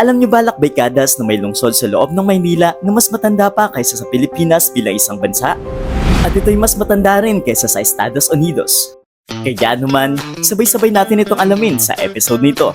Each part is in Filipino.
Alam niyo ba lakbaykadas na may lungsod sa loob ng Maynila na mas matanda pa kaysa sa Pilipinas bilang isang bansa? At ito'y mas matanda rin kaysa sa Estados Unidos. Kaya naman, sabay-sabay natin itong alamin sa episode nito.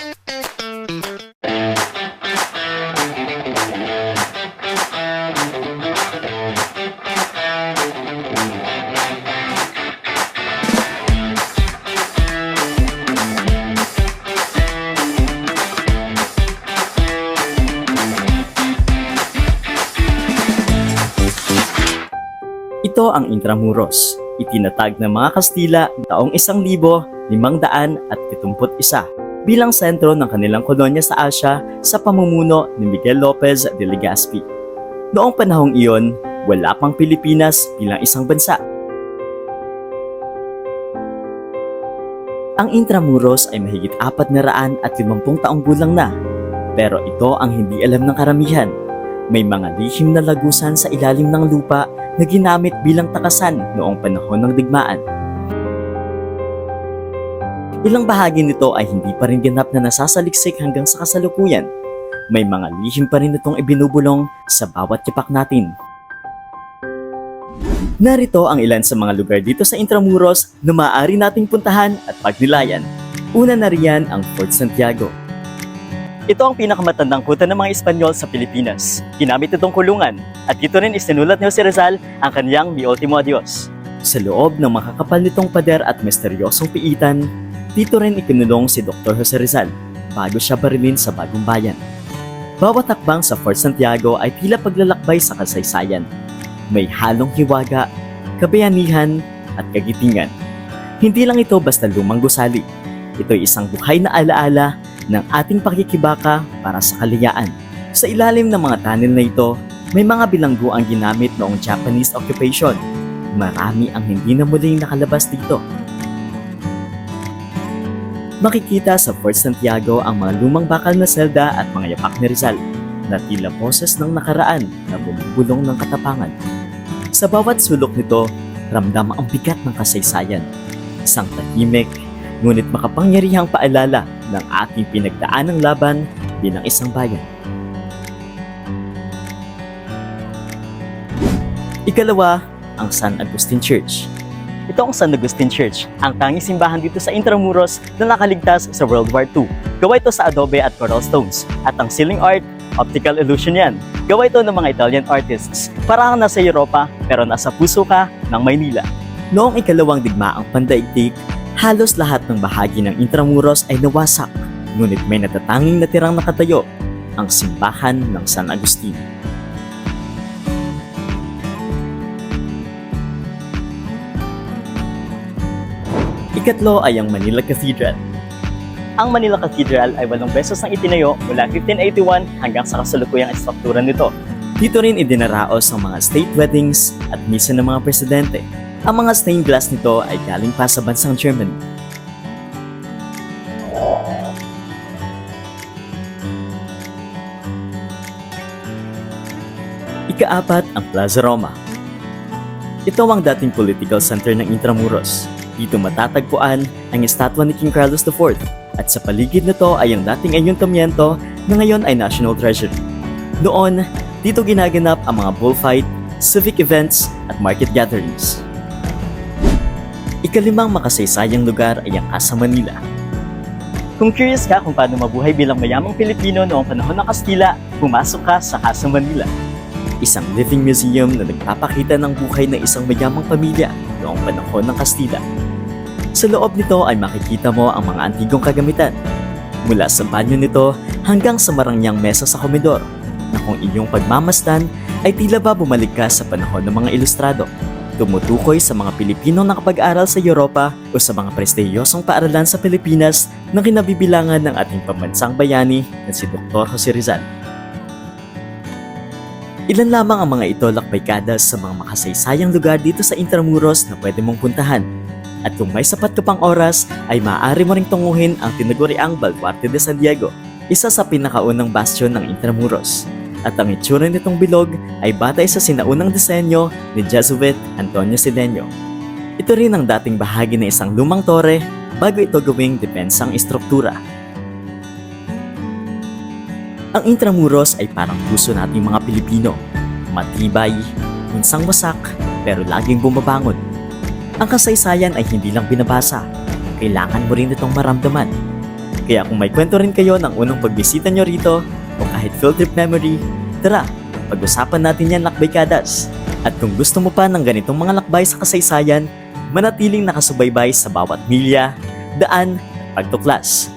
Ito ang Intramuros, itinatag ng mga Kastila taong 1571 bilang sentro ng kanilang kolonya sa Asia sa pamumuno ni Miguel Lopez de Legazpi. Noong panahong iyon, wala pang Pilipinas bilang isang bansa. Ang Intramuros ay mahigit 450 taong gulang na, pero ito ang hindi alam ng karamihan. May mga lihim na lagusan sa ilalim ng lupa na ginamit bilang takasan noong panahon ng digmaan. Ilang bahagi nito ay hindi pa rin ganap na nasasaliksik hanggang sa kasalukuyan. May mga lihim pa rin itong ibinubulong sa bawat tipak natin. Narito ang ilan sa mga lugar dito sa Intramuros na maaari nating puntahan at pagnilayan. Una na riyan ang Fort Santiago. Ito ang pinakamatandang kuta ng mga Espanyol sa Pilipinas. Ginamit itong kulungan at dito rin isinulat ni Jose Rizal ang kanyang Mi Ultimo Adios. Sa loob ng makakapal nitong pader at misteryosong piitan, dito rin ikinulong si Dr. Jose Rizal bago siya barilin sa Bagong Bayan. Bawat hakbang sa Fort Santiago ay tila paglalakbay sa kasaysayan. May halong hiwaga, kabayanihan at kagitingan. Hindi lang ito basta lumang gusali. Ito'y isang buhay na alaala ng ating pakikibaka para sa kalayaan. Sa ilalim ng mga tunnel na ito, may mga bilanggo ang ginamit noong Japanese occupation. Marami ang hindi na muling nakalabas dito. Makikita sa Fort Santiago ang mga lumang bakal na selda at mga yapak ni Rizal na tila poses ng nakaraan na bumubulong ng katapangan. Sa bawat sulok nito, ramdam ang bigat ng kasaysayan. Isang tahimik, ngunit makapangyarihang paalala ng ating pinagdaanang laban bilang isang bayan. Ikalawa, ang San Agustin Church. Ito ang San Agustin Church, ang tanging simbahan dito sa Intramuros na nakaligtas sa World War II. Gawa ito sa adobe at coral stones, at ang ceiling art, optical illusion yan. Gawa ito ng mga Italian artists. Parang nasa Europa, pero nasa puso ka ng Maynila. Noong ikalawang digmaang pandaigdig, halos lahat ng bahagi ng Intramuros ay nawasak, ngunit may natatanging natirang nakatayo, ang simbahan ng San Agustin. Ikatlo ay ang Manila Cathedral. Ang Manila Cathedral ay 8 beses nang itinayo mula 1581 hanggang sa kasalukuyang estruktura nito. Dito rin idinaraos ang mga state weddings at misa ng mga presidente. Ang mga stained glass nito ay galing pa sa bansang Germany. Ikaapat ang Plaza Roma. Ito ang dating political center ng Intramuros. Dito matatagpuan ang estatwa ni King Carlos IV at sa paligid nito ay ang dating ayuntamiento na ngayon ay National Treasury. Noon, dito ginaganap ang mga bullfight, civic events at market gatherings. Ikalimang makasaysayang lugar ay ang Casa Manila. Kung curious ka kung paano mabuhay bilang mayamang Pilipino noong panahon ng Kastila, pumasok ka sa Casa Manila. Isang living museum na nagpapakita ng buhay ng isang mayamang pamilya noong panahon ng Kastila. Sa loob nito ay makikita mo ang mga antigong kagamitan, mula sa banyo nito hanggang sa marangyang mesa sa komedor, na kung iyong pagmamasdan ay tila ba bumalik ka sa panahon ng mga ilustrado. Tumutukoy sa mga Pilipinong nakapag-aral sa Europa o sa mga prestiyosong paaralan sa Pilipinas na kinabibilangan ng ating pambansang bayani na si Dr. Jose Rizal. Ilan lamang ang mga ito lakbaykadas sa mga makasaysayang lugar dito sa Intramuros na pwede mong puntahan. At kung may sapat ka pang oras, ay maaari mo ring tunguhin ang tinaguriang Baluarte de San Diego, isa sa pinakaunang bastion ng Intramuros. At ang itsura nitong bilog ay batay sa sinaunang disenyo ni Jesuit Antonio Silenio. Ito rin ang dating bahagi ng isang lumang tore bago ito gawing depensang istruktura. Ang Intramuros ay parang puso nating mga Pilipino. Matibay, minsang wasak, pero laging bumabangon. Ang kasaysayan ay hindi lang binabasa. Kailangan mo rin itong maramdaman. Kaya kung may kwento rin kayo ng unang pagbisita nyo rito, o kahit field trip memory, tara, pag-usapan natin yan lakbaykadas. At kung gusto mo pa ng ganitong mga lakbay sa kasaysayan, manatiling nakasubaybay sa bawat milya, daan, pagtuklas.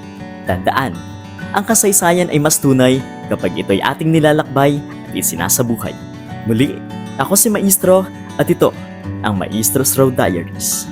Tandaan, ang kasaysayan ay mas tunay kapag ito'y ating nilalakbay at isinasabuhay. Muli, ako si Maestro at ito ang Maestro's Road Diaries.